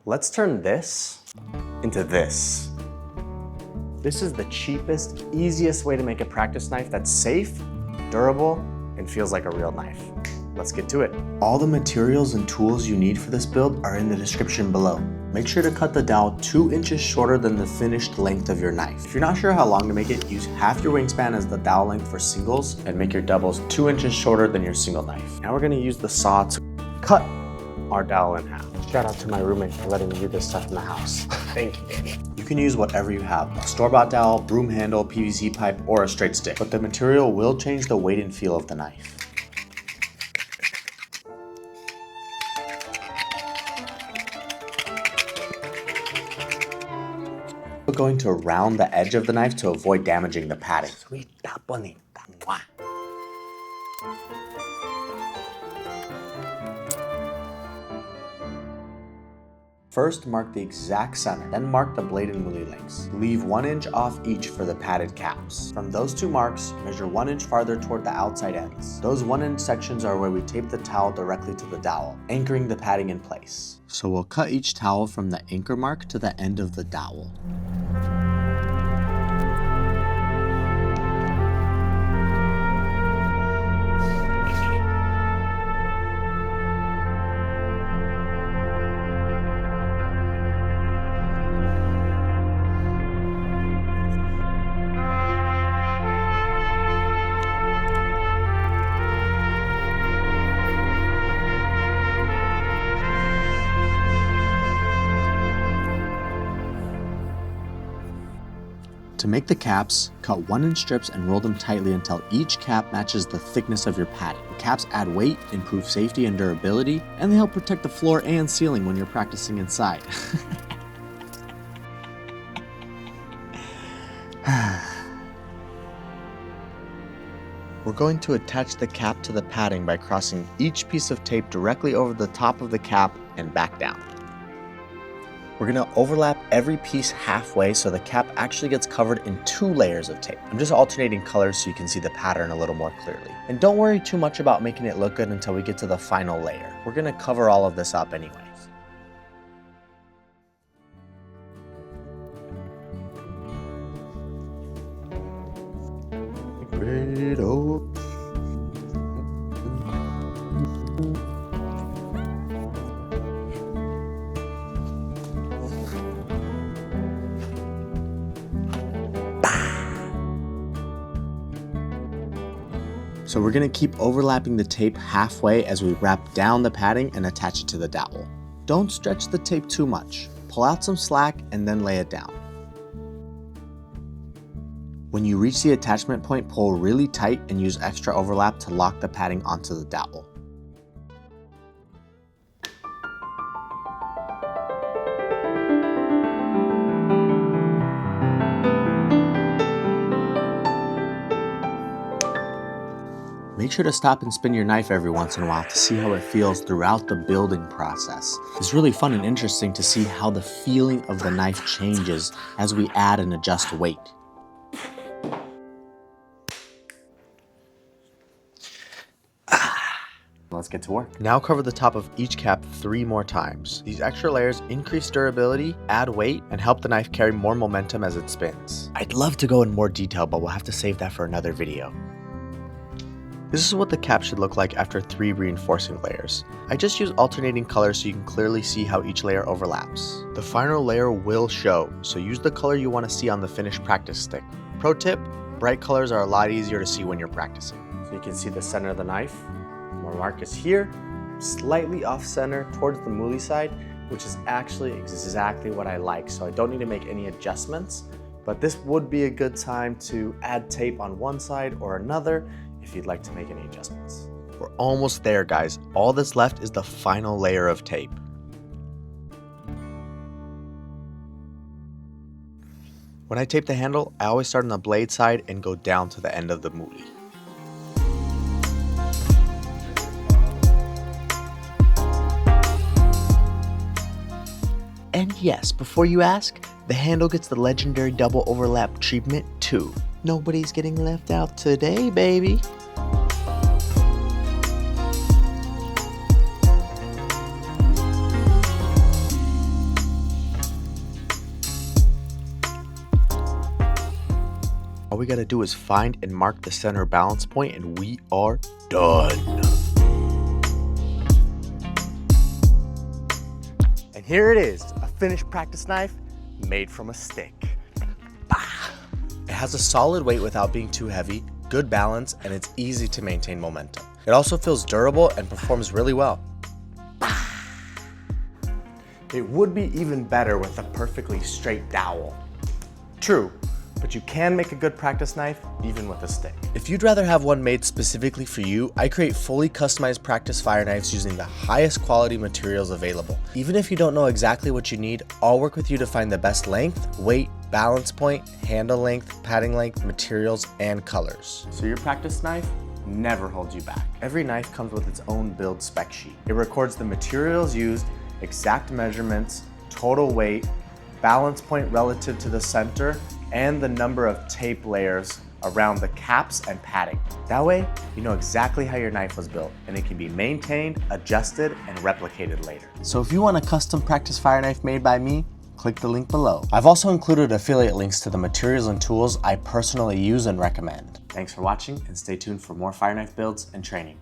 Let's turn this into this. This is the cheapest, easiest way to make a practice knife that's safe, durable, and feels like a real knife. Let's get to it. All the materials and tools you need for this build are in the description below. Make sure to cut the dowel 2 inches shorter than the finished length of your knife. If you're not sure how long to make it, use half your wingspan as the dowel length for singles and make your doubles 2 inches shorter than your single knife. Now we're gonna use the saw to cut our dowel in half. Shout out to my roommate for letting me do this stuff in the house. Thank you, Danny. You can use whatever you have, a store-bought dowel, broom handle, PVC pipe, or a straight stick, but the material will change the weight and feel of the knife. We're going to round the edge of the knife to avoid damaging the padding. First, mark the exact center, then mark the blade and Muli lengths. Leave 1 inch off each for the padded caps. From those 2 marks, measure 1 inch farther toward the outside ends. Those 1 inch sections are where we tape the towel directly to the dowel, anchoring the padding in place. So we'll cut each towel from the anchor mark to the end of the dowel. To make the caps, cut 1 inch strips and roll them tightly until each cap matches the thickness of your padding. The caps add weight, improve safety and durability, and they help protect the floor and ceiling when you're practicing inside. We're going to attach the cap to the padding by crossing each piece of tape directly over the top of the cap and back down. We're going to overlap every piece halfway so the cap actually gets covered in 2 layers of tape. I'm just alternating colors so you can see the pattern a little more clearly. And don't worry too much about making it look good until we get to the final layer. We're going to cover all of this up anyways. So we're going to keep overlapping the tape halfway as we wrap down the padding and attach it to the dowel. Don't stretch the tape too much. Pull out some slack and then lay it down. When you reach the attachment point, pull really tight and use extra overlap to lock the padding onto the dowel. Make sure to stop and spin your knife every once in a while to see how it feels throughout the building process. It's really fun and interesting to see how the feeling of the knife changes as we add and adjust weight. Let's get to work. Now cover the top of each cap 3 more times. These extra layers increase durability, add weight, and help the knife carry more momentum as it spins. I'd love to go in more detail, but we'll have to save that for another video. This is what the cap should look like after 3 reinforcing layers. I just use alternating colors so you can clearly see how each layer overlaps. The final layer will show, so use the color you want to see on the finished practice stick. Pro tip, bright colors are a lot easier to see when you're practicing. So you can see the center of the knife. My mark is here, slightly off center towards the Muli side, which is actually exactly what I like, so I don't need to make any adjustments. But this would be a good time to add tape on one side or another if you'd like to make any adjustments. We're almost there, guys. All that's left is the final layer of tape. When I tape the handle, I always start on the blade side and go down to the end of the Muli. And yes, before you ask, the handle gets the legendary double overlap treatment too. Nobody's getting left out today, baby. All we gotta do is find and mark the center balance point and we are done. And here it is, a finished practice knife made from a stick. It has a solid weight without being too heavy, good balance, and it's easy to maintain momentum. It also feels durable and performs really well. It would be even better with a perfectly straight dowel. True, but you can make a good practice knife even with a stick. If you'd rather have one made specifically for you, I create fully customized practice fire knives using the highest quality materials available. Even if you don't know exactly what you need, I'll work with you to find the best length, weight, balance point, handle length, padding length, materials, and colors. So your practice knife never holds you back. Every knife comes with its own build spec sheet. It records the materials used, exact measurements, total weight, balance point relative to the center, and the number of tape layers around the caps and padding. That way, you know exactly how your knife was built, and it can be maintained, adjusted, and replicated later. So if you want a custom practice fire knife made by me, click the link below. I've also included affiliate links to the materials and tools I personally use and recommend. Thanks for watching, and stay tuned for more fire knife builds and training.